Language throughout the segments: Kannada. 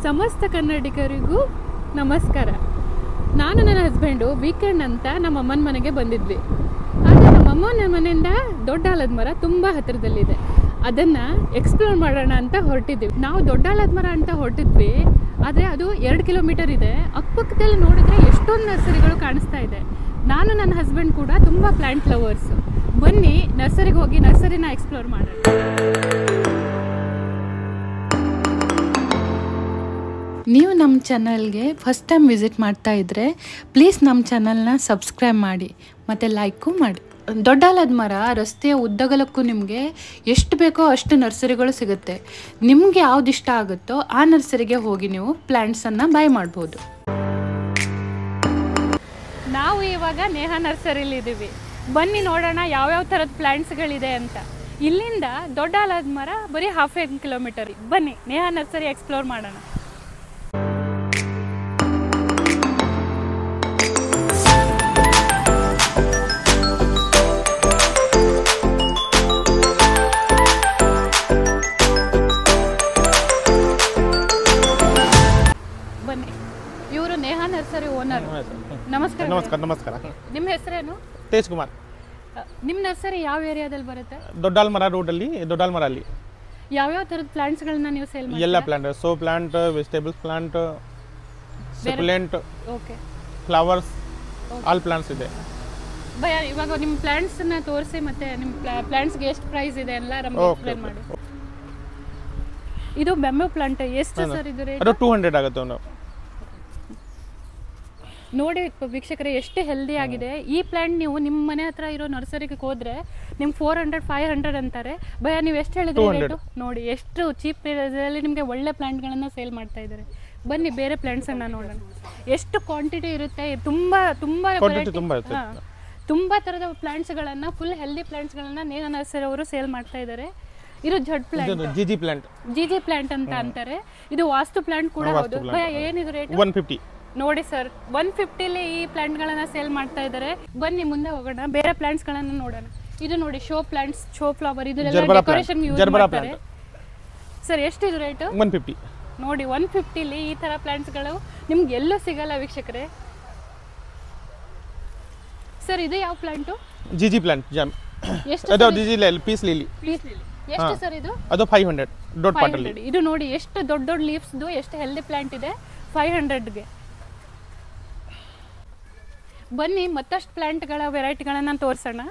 ಸಮಸ್ತ ಕನ್ನಡಿಗರಿಗೂ ನಮಸ್ಕಾರ. ನಾನು ನನ್ನ ಹಸ್ಬೆಂಡು ವೀಕೆಂಡ್ ಅಂತ ನಮ್ಮ ಅಮ್ಮನ ಮನೆಗೆ ಬಂದಿದ್ವಿ. ಆದರೆ ನಮ್ಮ ಅಮ್ಮನ ಮನೆಯಿಂದ ದೊಡ್ಡ ಆಲದ ಮರ ತುಂಬ ಹತ್ತಿರದಲ್ಲಿದೆ. ಅದನ್ನು ಎಕ್ಸ್ಪ್ಲೋರ್ ಮಾಡೋಣ ಅಂತ ಹೊರಟಿದ್ದೀವಿ. ನಾವು ದೊಡ್ಡ ಆಲದ ಮರ ಅಂತ ಹೊರಟಿದ್ವಿ, ಆದರೆ ಅದು 2 ಕಿಲೋಮೀಟರ್ ಇದೆ. ಅಕ್ಕಪಕ್ಕದಲ್ಲಿ ನೋಡಿದರೆ ಎಷ್ಟೊಂದು ನರ್ಸರಿಗಳು ಕಾಣಿಸ್ತಾ ಇದೆ. ನಾನು ನನ್ನ ಹಸ್ಬೆಂಡ್ ಕೂಡ ತುಂಬ ಪ್ಲ್ಯಾಂಟ್ ಲವರ್ಸು. ಬನ್ನಿ ನರ್ಸರಿಗೆ ಹೋಗಿ ನರ್ಸರಿನ ಎಕ್ಸ್ಪ್ಲೋರ್ ಮಾಡೋಣ. ನೀವು ನಮ್ಮ ಚಾನಲ್ಗೆ ಫಸ್ಟ್ ಟೈಮ್ ವಿಸಿಟ್ ಮಾಡ್ತಾ ಇದ್ದರೆ ಪ್ಲೀಸ್ ನಮ್ಮ ಚಾನಲ್ನ ಸಬ್ಸ್ಕ್ರೈಬ್ ಮಾಡಿ ಮತ್ತು ಲೈಕು ಮಾಡಿ. ದೊಡ್ಡ ಆಲದ ಮರ ರಸ್ತೆಯ ಉದ್ದಗಲಕ್ಕೂ ನಿಮಗೆ ಎಷ್ಟು ಬೇಕೋ ಅಷ್ಟು ನರ್ಸರಿಗಳು ಸಿಗುತ್ತೆ. ನಿಮಗೆ ಯಾವ್ದು ಇಷ್ಟ ಆಗುತ್ತೋ ಆ ನರ್ಸರಿಗೆ ಹೋಗಿ ನೀವು ಪ್ಲ್ಯಾಂಟ್ಸನ್ನು ಬೈ ಮಾಡ್ಬೋದು. ನಾವು ಇವಾಗ ನೇಹಾ ನರ್ಸರಿಲಿ ಇದ್ದೀವಿ. ಬನ್ನಿ ನೋಡೋಣ ಯಾವ್ಯಾವ ಥರದ ಪ್ಲ್ಯಾಂಟ್ಸ್ಗಳಿದೆ ಅಂತ. ಇಲ್ಲಿಂದ ದೊಡ್ಡ ಆಲದ ಮರ ಬರೀ 1/2 ಕಿಲೋಮೀಟರ್. ಬನ್ನಿ ನೇಹಾ ನರ್ಸರಿ ಎಕ್ಸ್ಪ್ಲೋರ್ ಮಾಡೋಣ. ಇವರು ನೇಹಾ ನರ್ಸರಿ ಓನರ್. ನಮಸ್ಕಾರ. ನಮಸ್ಕಾರ. ನಮಸ್ಕಾರ. ನಿಮ್ಮ ಹೆಸರೇನು? ತೇಜ್ ಕುಮಾರ್. ನಿಮ್ಮ ನರ್ಸರಿ ಯಾವ ಏರಿಯಾದಲ್ಲಿ ಬರುತ್ತೆ? ದೊಡ್ಡಾಲ್ಮರ ರೋಡಲ್ಲಿ, ದೊಡ್ಡಾಲ್ಮರ ಅಲ್ಲಿ. ಯಾವ್ಯಾವ ಥರದ ಪ್ಲಾಂಟ್ಸ್ಗಳನ್ನ ನೀವು ಸೇಲ್ ಮಾಡ್ತೀರಾ? ಎಲ್ಲ plant, so plant, vegetables plant, succulent, okay, flowers, all plants ಇದೆ. ಭಯ ಇವಾಗ ನಿಮ್ಮ ಪ್ಲಾಂಟ್ಸನ್ನ ತೋರಿಸಿ ಮತ್ತೆ ನಿಮ್ಮ ಪ್ಲಾಂಟ್ಸ್ಗೆ ಎಷ್ಟು ಪ್ರೈಸ್ ಇದೆ ಎಲ್ಲ ನಮಗೆ ಎಕ್ಸ್ಪ್ಲೇನ್ ಮಾಡಿ. ಇದು ಬೆಂಬೂ ಪ್ಲಾಂಟ್ ಎಷ್ಟು ಸರ್ ಇದು ರೇಟ್? ಅದು 200 ಆಗುತ್ತೆ. ಒಂದು ನೋಡಿ ವೀಕ್ಷಕರೇ ಎಷ್ಟು ಹೆಲ್ದಿ ಆಗಿದೆ ಈ ಪ್ಲಾಂಟ್. ನೀವು ನಿಮ್ಮ ಮನೆ ಹತ್ರ ಇರೋ ನರ್ಸರಿಗೆ ಹೋದ್ರೆ ನಿಮ್ಗೆ 400-500 ಅಂತಾರೆ. ಭಯ ನೀವು ಎಷ್ಟು ಹೇಳಿದ್ರೆ ರೇಟು? ನೋಡಿ ಎಷ್ಟು ಚೀಪ್ ಪ್ರೈಸಲ್ಲಿ ನಿಮಗೆ ಒಳ್ಳೆ ಪ್ಲಾಂಟ್ಗಳನ್ನು ಸೇಲ್ ಮಾಡ್ತಾ ಇದ್ದಾರೆ. ಬನ್ನಿ ಬೇರೆ ಪ್ಲಾಂಟ್ಸನ್ನು ನೋಡೋಣ. ಎಷ್ಟು ಕ್ವಾಂಟಿಟಿ ಇರುತ್ತೆ, ತುಂಬ ಥರದ ಪ್ಲಾಂಟ್ಸ್ಗಳನ್ನು, ಫುಲ್ ಹೆಲ್ದಿ ಪ್ಲಾಂಟ್ಸ್ಗಳನ್ನು ನೇಹಾ ನರ್ಸರಿ ಅವರು ಸೇಲ್ ಮಾಡ್ತಾ ಇದ್ದಾರೆ. ಇದು ಜಡ್ ಪ್ಲಾಂಟ್, ಜಿಜಿ ಪ್ಲಾಂಟ್ ಅಂತ ಅಂತಾರೆ. ಇದು ವಾಸ್ತು ಪ್ಲಾಂಟ್ ಕೂಡ ಹೌದು. ಭಯ ಏನಿದು ರೇಟ್? 150. ನೋಡಿ ಸರ್, 150ಲಿ ಈ ಪ್ಲಾಂಟ್ಗಳನ್ನ ಸೇಲ್ ಮಾಡ್ತಾ ಇದ್ದಾರೆ. ಬನ್ನಿ ಮುಂದೆ ಹೋಗೋಣ, ಬೇರೆ ಪ್ಲಾಂಟ್ಸ್ಗಳನ್ನ ನೋಡೋಣ. ಇದು ನೋಡಿ ಶೋ ಪ್ಲಾಂಟ್ಸ್, ಶೋ ಫ್ಲವರ್, ಇದೆಲ್ಲ ಡೆಕೋರೇಷನ್ ಯೂಸ್ ಮಾಡ್ತಾರೆ. ಸರ್ ಎಷ್ಟು ಇದು ರೇಟ್? 150. ನೋಡಿ 150ಲಿ ಈ ತರ ಪ್ಲಾಂಟ್ಸ್ಗಳು ನಿಮ್ಗೆ ಎಲ್ಲೂ ಸಿಗಲ್ಲ ವೀಕ್ಷಕರೇ. ಸರ್ ಇದು ಯಾವ ಪ್ಲಾಂಟು? GG plant. ಜಾಮ್. ಎಷ್ಟು? ಅದು ಜಿಜಿ ಪೀಸ್ ಲಿಲಿ. ಎಷ್ಟು ಸರ್ ಇದು? ಅದು 500 ದೊಡ್ಡ ಪಾಟಲ್ಲಿ. ಇದು ನೋಡಿ ಎಷ್ಟು ದೊಡ್ಡ ದೊಡ್ಡ ಲೀವ್ಸ್ದು, ಎಷ್ಟು ಹೆಲ್ದಿ ಪ್ಲಾಂಟ್ ಇದೆ. 500ಗೆ. ಬನ್ನಿ ಮತ್ತಷ್ಟು ಪ್ಲಾಂಟ್ಗಳ ವೆರೈಟಿಗಳನ್ನು ತೋರಿಸೋಣ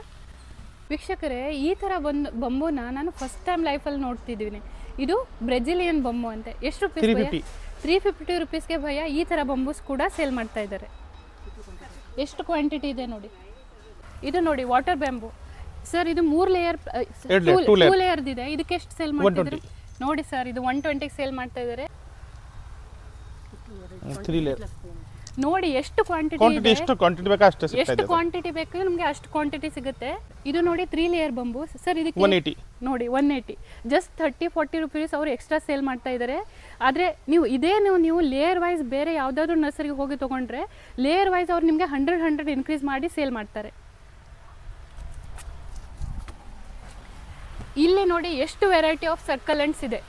ವೀಕ್ಷಕರೇ. ಈ ಥರ ಬಂಬೂನ ನಾನು ಫಸ್ಟ್ ಟೈಮ್ ಲೈಫಲ್ಲಿ ನೋಡ್ತಿದ್ದೀನಿ. ಇದು ಬ್ರೆಜಿಲಿಯನ್ ಬಂಬು ಅಂತ. ಎಷ್ಟು ರುಪೀಸ್? 350 ರುಪೀಸ್ಗೆ ಭಯ ಈ ಥರ ಬಂಬೂಸ್ ಕೂಡ ಸೇಲ್ ಮಾಡ್ತಾ ಇದ್ದಾರೆ. ಎಷ್ಟು ಕ್ವಾಂಟಿಟಿ ಇದೆ ನೋಡಿ. ಇದು ನೋಡಿ ವಾಟರ್ ಬ್ಯಾಂಬು. ಸರ್ ಇದು 2 ಲೇಯರ್ ಇದೆ. ಇದಕ್ಕೆ ಎಷ್ಟು ಸೇಲ್ ಮಾಡ್ತಿದ್ದಾರೆ ನೋಡಿ ಸರ್? ಇದು 120ಗೆ ಸೇಲ್ ಮಾಡ್ತಾ ಇದ್ದಾರೆ. 3 ಲೇಯರ್. ನೋಡಿ ಎಷ್ಟು ಕ್ವಾಂಟಿಟಿ ಇದೆ. ಎಷ್ಟು ಕ್ವಾಂಟಿಟಿ ಬೇಕು ನಮಗೆ ಅಷ್ಟು ಕ್ವಾಂಟಿಟಿ ಸಿಗುತ್ತೆ. ಇದು ನೋಡಿ 3 ಲೇಯರ್ ಬಂಬು. ಸರ್ ಇದಕ್ಕೆ 180. ನೋಡಿ 180. ಜಸ್ಟ್ 30-40 ರುಪೀಸ್ ಅವರು ಎಕ್ಸ್ಟ್ರಾ ಸೇಲ್ ಮಾಡ್ತಾ ಇದ್ದಾರೆ. ಆದರೆ ನೀವು ಲೇಯರ್ ವೈಸ್ ಬೇರೆ ಯಾವುದಾದ್ರೂ ನರ್ಸರಿಗೆ ಹೋಗಿ ತೊಗೊಂಡ್ರೆ ಲೇಯರ್ ವೈಸ್ ಅವ್ರು ನಿಮಗೆ 100 ಇನ್ಕ್ರೀಸ್ ಮಾಡಿ ಸೇಲ್ ಮಾಡ್ತಾರೆ. ಇಲ್ಲಿ ನೋಡಿ ಎಷ್ಟು ವೆರೈಟಿ ಆಫ್ ಸರ್ಕಲೆಂಟ್ಸ್ ಇದೆ.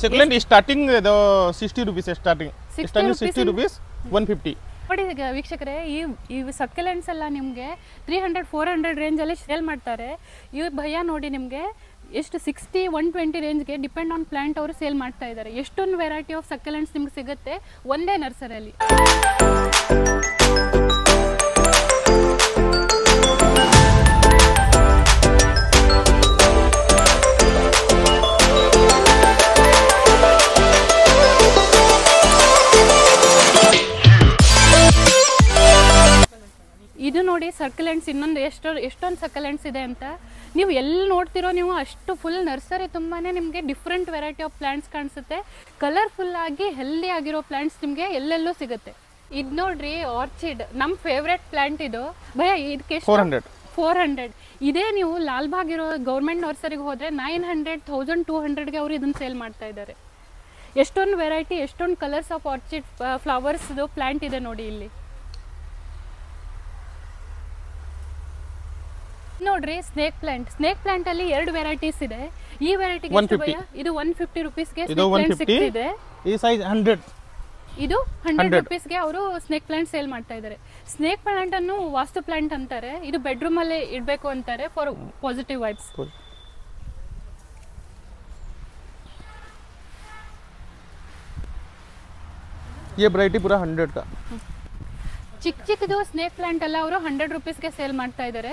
Succulent starting 60 rupees. Starting 60 rupees, 150. ನೋಡಿ ವೀಕ್ಷಕರೇ, ಈ ಸಕ್ಯುಲೆಂಟ್ಸ್ ಎಲ್ಲ ನಿಮಗೆ 300-400 ರೇಂಜಲ್ಲಿ ಸೇಲ್ ಮಾಡ್ತಾರೆ. ಈ ಭಯ ನೋಡಿ ನಿಮಗೆ ಎಷ್ಟು 60-120 ರೇಂಜ್ಗೆ ಡಿಪೆಂಡ್ ಆನ್ ಪ್ಲಾಂಟ್ ಅವರು ಸೇಲ್ ಮಾಡ್ತಾ ಇದ್ದಾರೆ. ಎಷ್ಟೊಂದು ವೆರೈಟಿ ಆಫ್ ಸಕ್ಯುಲೆಂಟ್ಸ್ ನಿಮ್ಗೆ ಸಿಗುತ್ತೆ ಒಂದೇ ನರ್ಸರಿಯಲ್ಲಿ. ಇದು ನೋಡಿ ಸರ್ಕಲೆಂಟ್ಸ್. ಇನ್ನೊಂದು ಎಷ್ಟೊಂದು ಸರ್ಕಲೆಂಟ್ಸ್ ಇದೆ ಅಂತ ನೀವು ಎಲ್ಲಿ ನೋಡ್ತಿರೋ ನೀವು ಅಷ್ಟು ಫುಲ್ ನರ್ಸರಿ ತುಂಬಾನೇ ನಿಮಗೆ ಡಿಫ್ರೆಂಟ್ ವೆರೈಟಿ ಆಫ್ ಪ್ಲಾಂಟ್ಸ್ ಕಾಣಿಸುತ್ತೆ. ಕಲರ್ಫುಲ್ ಆಗಿ ಹೆಲ್ದಿ ಆಗಿರೋ ಪ್ಲಾಂಟ್ಸ್ ನಿಮಗೆ ಎಲ್ಲೆಲ್ಲೂ ಸಿಗುತ್ತೆ. ಇದು ನೋಡ್ರಿ ಆರ್ಚಿಡ್, ನಮ್ಮ ಫೇವ್ರೆಟ್ ಪ್ಲಾಂಟ್ ಇದು. ಭಯ ಇದಕ್ಕೆ 400. ಇದೇ ನೀವು ಲಾಲ್ಬಾಗ್ ಇರೋ ಗೌರ್ಮೆಂಟ್ ನರ್ಸರಿಗೆ ಹೋದ್ರೆ 900-1200ಗೆ ಅವರು ಇದನ್ನ ಸೇಲ್ ಮಾಡ್ತಾ ಇದ್ದಾರೆ. ಎಷ್ಟೊಂದು ವೆರೈಟಿ, ಎಷ್ಟೊಂದು ಕಲರ್ಸ್ ಆಫ್ ಆರ್ಚಿಡ್ ಫ್ಲವರ್ಸ್ದು ಪ್ಲಾಂಟ್ ಇದೆ ನೋಡಿ ಇಲ್ಲಿ. ನೋಡ್ರಿ ಸ್ನೇಕ್ ಪ್ಲಾಂಟ್ ಅಲ್ಲಿ 2 ವೆರೈಟೀಸ್ ಇದೆ. ಈ ವೆರೈಟಿಗೆ ಎಷ್ಟು ಭಯ? ಇದು 150 ರೂಪೀಸ್ಗೆ ಇದು 150 ಸಿಗ್ತಿದೆ. ಈ ಸೈಜ್ 100. ಇದು 100 ರೂಪೀಸ್ಗೆ ಅವರು ಸ್ನೇಕ್ ಪ್ಲಾಂಟ್ ಸೇಲ್ ಮಾಡ್ತಾ ಇದ್ದಾರೆ. ಸ್ನೇಕ್ ಪ್ಲಾಂಟ್ ಅನ್ನು ವಾಸ್ತು ಪ್ಲಾಂಟ್ ಅಂತಾರೆ. ಇದು ಬೆಡ್ರೂಮ್ ಅಲ್ಲಿ ಇಡಬೇಕು ಅಂತಾರೆ ಫಾರ್ ಪಾಸಿಟಿವ್ ವೈಬ್ಸ್. ये वैरायटी पूरा 100 का. ಚಿಕ್ಕದು ಸ್ನೇಕ್ ಪ್ಲಾಂಟ್ ಎಲ್ಲ ಅವರು 100 ರೂಪೀಸ್ಗೆ ಸೇಲ್ ಮಾಡ್ತಾ ಇದ್ದಾರೆ.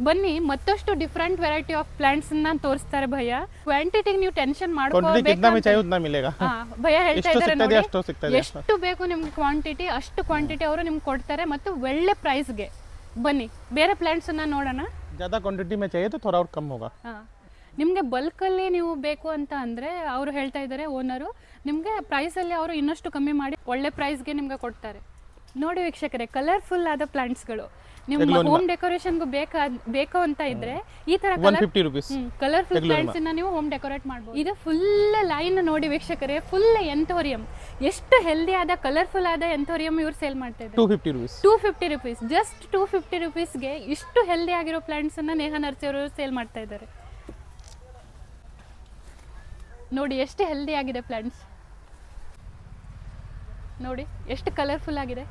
ಬನ್ನಿ ಮತ್ತಷ್ಟು ಡಿಫರೆಂಟ್ ವೆರೈಟಿ ಆಫ್ ಪ್ಲಾಂಟ್ಸ್ ನಾನು ತೋರಿಸ್ತಾರೆ ಭಯ. ಕ್ವಾಂಟಿಟಿಗೆ ನೀವು ಟೆನ್ಷನ್ ಭಯ ಹೇಳ್ತಾ ಇದ್ದಾರೆ. ಎಷ್ಟು ಬೇಕು ನಿಮ್ಗೆ ಕ್ವಾಂಟಿಟಿ ಅಷ್ಟು ಕ್ವಾಂಟಿಟಿ ಅವರು ನಿಮ್ಗೆ ಕೊಡ್ತಾರೆ ಮತ್ತು ಒಳ್ಳೆ ಪ್ರೈಸ್ಗೆ. ಬನ್ನಿ ಬೇರೆ ಪ್ಲಾಂಟ್ಸ್ ನೋಡೋಣ. ज़्यादा क्वांटिटी में चाहिए तो थोड़ा और कम होगा. ನಿಮಗೆ ಬಲ್ಕಲ್ಲಿ ನೀವು ಬೇಕು ಅಂತ ಅಂದರೆ ಅವರು ಹೇಳ್ತಾ ಇದ್ದಾರೆ ಓನರು, ನಿಮಗೆ ಪ್ರೈಸಲ್ಲಿ ಅವರು ಇನ್ನಷ್ಟು ಕಮ್ಮಿ ಮಾಡಿ ಒಳ್ಳೆ ಪ್ರೈಸ್ಗೆ ನಿಮ್ಗೆ ಕೊಡ್ತಾರೆ. ನೋಡಿ ವೀಕ್ಷಕರೇ, ಕಲರ್ಫುಲ್ ಆದ ಪ್ಲಾಂಟ್ಸ್ಗಳು ನಿಮ್ಮ ಹೋಮ್ ಡೆಕೋರೇಷನ್ಗೂ ಬೇಕು ಅಂತ ಇದ್ರೆ ಈ ತರ ಕಲರ್ಫುಲ್ ಪ್ಲಾಂಟ್ಸ್ ನೀವು ಹೋಮ್ ಡೆಕೋರೇಟ್ ಮಾಡಬಹುದು. ಇದು ಫುಲ್ ಲೈನ್ ನೋಡಿ ವೀಕ್ಷಕರೇ, ಫುಲ್ ಎಂಥೋರಿಯಂ. ಎಷ್ಟು ಹೆಲ್ದಿ ಆದ ಕಲರ್ಫುಲ್ ಆದ ಎಂಥೋರಿಯಂ ಇವ್ರು ಸೇಲ್ ಮಾಡ್ತಾ ಇದ್ದಾರೆ. 250 ರೂಪೀಸ್, ಜಸ್ಟ್ 250 ರೂಪೀಸ್ಗೆ ಇಷ್ಟು ಹೆಲ್ದಿ ಆಗಿರೋ ಪ್ಲಾಂಟ್ಸ್ ಅನ್ನ ನೇಹಾ ನರ್ಸರಿ ಅವರು ಸೇಲ್ ಮಾಡ್ತಾ ಇದ್ದಾರೆ. ನೋಡಿ ಎಷ್ಟು ಹೆಲ್ದಿ ಆಗಿದೆ ಪ್ಲಾಂಟ್ಸ್, ನೋಡಿ ಎಷ್ಟು ಕಲರ್ಫುಲ್ ಆಗಿದೆ.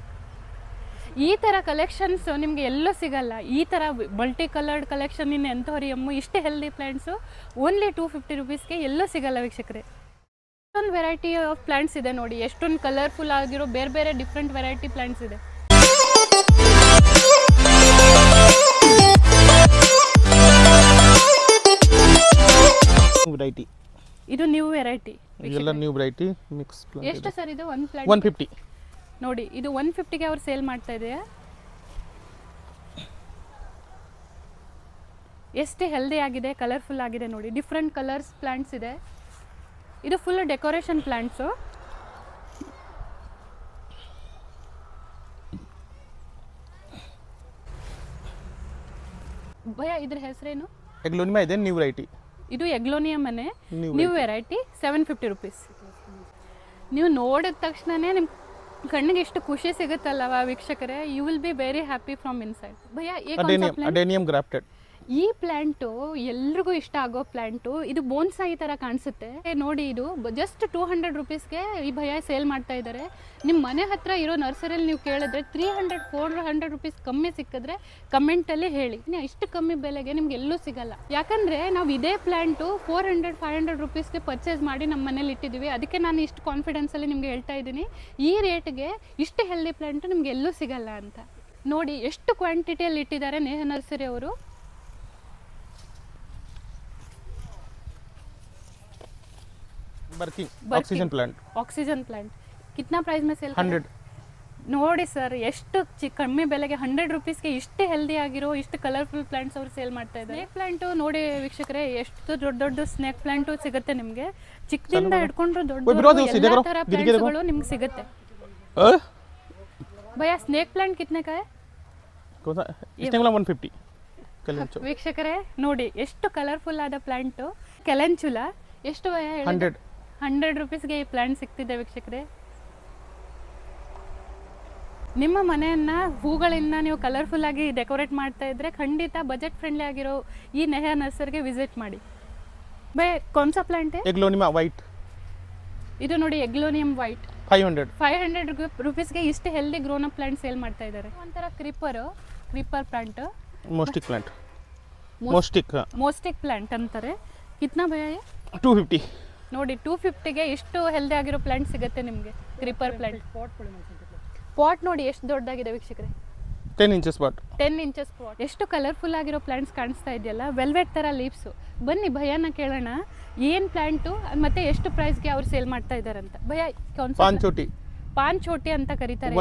ಈ ತರ ಕಲೆಕ್ಷನ್ಸ್ ನಿಮ್ಗೆ ಎಲ್ಲೂ ಸಿಗಲ್ಲ. ಈ ತರ ಮಲ್ಟಿ ಕಲರ್ಡ್ ಕಲೆಕ್ಷನ್ ಇನ್ ಎಂಥೋರಿಯಮ್ ಇಷ್ಟು ಹೆಲ್ದಿ ಪ್ಲಾಂಟ್ಸ್ ಓನ್ಲಿ 250 ರೂಪೀಸ್ಗೆ ಎಲ್ಲೂ ಸಿಗಲ್ಲ ವೀಕ್ಷಕರೇ. ಎಷ್ಟೊಂದು ವೆರೈಟಿ ಆಫ್ ಪ್ಲಾಂಟ್ಸ್ ಇದೆ ನೋಡಿ, ಎಷ್ಟೊಂದು ಕಲರ್ಫುಲ್ ಆಗಿರೋ ಬೇರೆ ಬೇರೆ ಡಿಫ್ರೆಂಟ್ ವೆರೈಟಿ ಪ್ಲಾಂಟ್ಸ್ ಇದೆ. ಇದು ನ್ಯೂ ವೆರೈಟಿ, ಇದೆಲ್ಲ ನ್ಯೂ ವೆರೈಟಿ ಮಿಕ್ಸ್ ಪ್ಲಾಂಟ್. ಎಷ್ಟು ಸರ್ ಇದು? 1 ಪ್ಲಾಂಟ್ 150 ನೋಡಿ. ಇದು 150ಗೆ ಅವರು ಸೇಲ್ ಮಾಡ್ತಾ ಇದೆಯಾ. ಎಷ್ಟು ಹೆಲ್ದಿ ಆಗಿದೆ, ಕಲರ್ಫುಲ್ ಆಗಿದೆ ನೋಡಿ. ಡಿಫ್ರೆಂಟ್ ಕಲರ್ಸ್ ಪ್ಲಾಂಟ್ಸ್ ಇದೆ. ಇದು ಫುಲ್ ಡೆಕೋರೇಷನ್ ಪ್ಲಾಂಟ್ಸು. ಭಯ ಇದ್ರ ಹೆಸರೇನು? ಎಗ್ಲೋನಿಯಾ ಇದೆ ನ್ಯೂ ವೆರೈಟಿ. ಇದು ಎಗ್ಲೋನಿಯಂ ಮನೆ ನ್ಯೂ ವೆರೈಟಿ 750 ರೂಪೀಸ್. ನೀವು ನೋಡಿದ ತಕ್ಷಣನೇ ನಿಮ್ ಕಣ್ಣಿಗೆ ಎಷ್ಟು ಖುಷಿ ಸಿಗುತ್ತಲ್ಲವಾ ವೀಕ್ಷಕರೇ. You will be very happy from inside. ಭಯ ಅಡೇನಿಯಂ ಗ್ರಾಫ್ಟೆಡ್. ಈ ಪ್ಲಾಂಟು ಎಲ್ರಿಗೂ ಇಷ್ಟ ಆಗೋ ಪ್ಲಾಂಟು. ಇದು ಬೋನ್ಸಾಯಿ ತರ ಕಾಣಿಸುತ್ತೆ ನೋಡಿ. ಇದು ಜಸ್ಟ್ 200 ರೂಪೀಸ್ಗೆ ಈ ಭಯ ಸೇಲ್ ಮಾಡ್ತಾ ಇದ್ದಾರೆ. ನಿಮ್ಮ ಮನೆ ಹತ್ರ ಇರೋ ನರ್ಸರಿಯಲ್ಲಿ ನೀವು ಕೇಳಿದ್ರೆ 300-400 ರೂಪೀಸ್ ಕಮ್ಮಿ ಸಿಕ್ಕಿದ್ರೆ ಕಮೆಂಟಲ್ಲಿ ಹೇಳಿ. ಇಷ್ಟು ಕಮ್ಮಿ ಬೆಲೆಗೆ ನಿಮ್ಗೆ ಎಲ್ಲೂ ಸಿಗಲ್ಲ. ಯಾಕಂದ್ರೆ ನಾವು ಇದೇ ಪ್ಲಾಂಟು 400-500 ರೂಪೀಸ್ಗೆ ಪರ್ಚೇಸ್ ಮಾಡಿ ನಮ್ಮ ಮನೇಲಿ ಇಟ್ಟಿದ್ದೀವಿ. ಅದಕ್ಕೆ ನಾನು ಇಷ್ಟು ಕಾನ್ಫಿಡೆನ್ಸಲ್ಲಿ ನಿಮ್ಗೆ ಹೇಳ್ತಾ ಇದ್ದೀನಿ, ಈ ರೇಟ್ಗೆ ಇಷ್ಟು ಹೆಲ್ದಿ ಪ್ಲಾಂಟು ನಿಮ್ಗೆ ಎಲ್ಲೂ ಸಿಗಲ್ಲ ಅಂತ. ನೋಡಿ ಎಷ್ಟು ಕ್ವಾಂಟಿಟಿಯಲ್ಲಿ ಇಟ್ಟಿದ್ದಾರೆ ನೇಹಾ ನರ್ಸರಿ ಅವರು. ऑक्सीजन प्लांट कितना प्राइस में सेल? 100. ನೋಡಿ ಸರ್, ಎಷ್ಟು ಕಮ್ಮಿ ಬೆಲೆಗೆ 100 ರೂಪೀಸ್ಗೆ ಇಷ್ಟು ಹೆಲ್ದಿ ಆಗಿರೋ ಇಷ್ಟು ಕಲರ್ಫುಲ್ ಪ್ಲಾಂಟ್ಸ್ ಅವರು ಸೇಲ್ ಮಾಡ್ತಾ ಇದ್ದಾರೆ. ಸ್ನೇಕ್ ಪ್ಲಾಂಟು ನೋಡಿ ವೀಕ್ಷಕರೇ, ಎಷ್ಟು ದೊಡ್ಡ ಸ್ನೇಕ್ ಪ್ಲಾಂಟು ಸಿಗುತ್ತೆ ನಿಮಗೆ. ಚಿಕ್ಕದಿಂದ ಹಿಡ್ಕೊಂಡು ದೊಡ್ಡ ಎಲ್ಲ ತರ ಪ್ಲಾಂಟ್ಸ್ಗಳು ನಿಮ್ಗೆ ಸಿಗುತ್ತೆ. ಭಯ ಸ್ನೇಕ್ ಪ್ಲಾಂಟ್ ಕಿತ್ನೆ का है? 150. ವೀಕ್ಷಕರೇ ನೋಡಿ ಎಷ್ಟು ಕಲರ್ಫುಲ್ ಆದ ಪ್ಲಾಂಟು. ಕೆಲೆಂಚುಲ ಎಷ್ಟು ಭಯ? 100 ರೂಪೀಸ್ಗೆ ಈ ಪ್ಲಾಂಟ್ ಸಿಗ್ತಿದೆ ವೀಕ್ಷಕರೇ. ನಿಮ್ಮ ಮನೆಯನ್ನ ಹೂಗಳಿಂದ ನೀವು ಕಲರ್ಫುಲ್ ಆಗಿ ಡೆಕೋರೇಟ್ ಮಾಡ್ತಾ ಇದ್ರೆ ಖಂಡಿತ ಬಜೆಟ್ ಫ್ರೆಂಡ್ಲಿ ಆಗಿರೋ ಈ ನೇಹಾ ನರ್ಸರಿಗೆ ವಿಸಿಟ್ ಮಾಡಿ. ಬೈ ಕೌನ್ಸಾ ಪ್ಲಾಂಟ್ है? Aglaonema white. ಇದು ನೋಡಿ ಎಗ್ಲೋನಿಯಂ ವೈಟ್ 500 ರೂಪೀಸ್ಗೆ ಇಷ್ಟು healthy grown up plant sale ಮಾಡ್ತಾ ಇದ್ದಾರೆ. ಒಂಥರ ಕ್ರೀಪರ್ ಪ್ಲಾಂಟ್, ಮೋಸ್ಟಿಕ್ ಪ್ಲಾಂಟ್ ಅಂತಾರೆ. ಕಿತ್ನಾ ಭಯ? 250. ನೋಡಿ 250ಗೆ ಇಷ್ಟು ಹೆಲ್ದಿ ಆಗಿರೋ ಪ್ಲಾಂಟ್ ಸಿಗುತ್ತೆ ನಿಮಗೆ. ಕ್ರೀಪರ್ ಪ್ಲಾಂಟ್ ಪಾಟ್ ನೋಡಿ ಎಷ್ಟು ದೊಡ್ಡದಾಗಿದೆ ವೀಕ್ಷಕರೇ. 10 ಇಂಚಸ್ ಪಾಟ್. ಎಷ್ಟು ಕಲರ್ಫುಲ್ ಆಗಿರೋ ಪ್ಲಾಂಟ್ಸ್ ಕಾಣಿಸ್ತಾ ಇದೆಯಲ್ಲ, ವೆಲ್ವೆಟ್ ತರ ಲೀವ್ಸ್. ಬನ್ನಿ ಭಯನ ಕೇಳೋಣ ಏನ್ ಪ್ಲಾಂಟು ಮತ್ತೆ ಎಷ್ಟು ಪ್ರೈಸ್ಗೆ ಅವ್ರು ಸೇಲ್ ಮಾಡ್ತಾ ಇದ್ದಾರೆ ಅಂತ. ಭಯ ಪಾನ್ ಚೋಟಿ ಅಂತ ಕರೀತಾರೆ.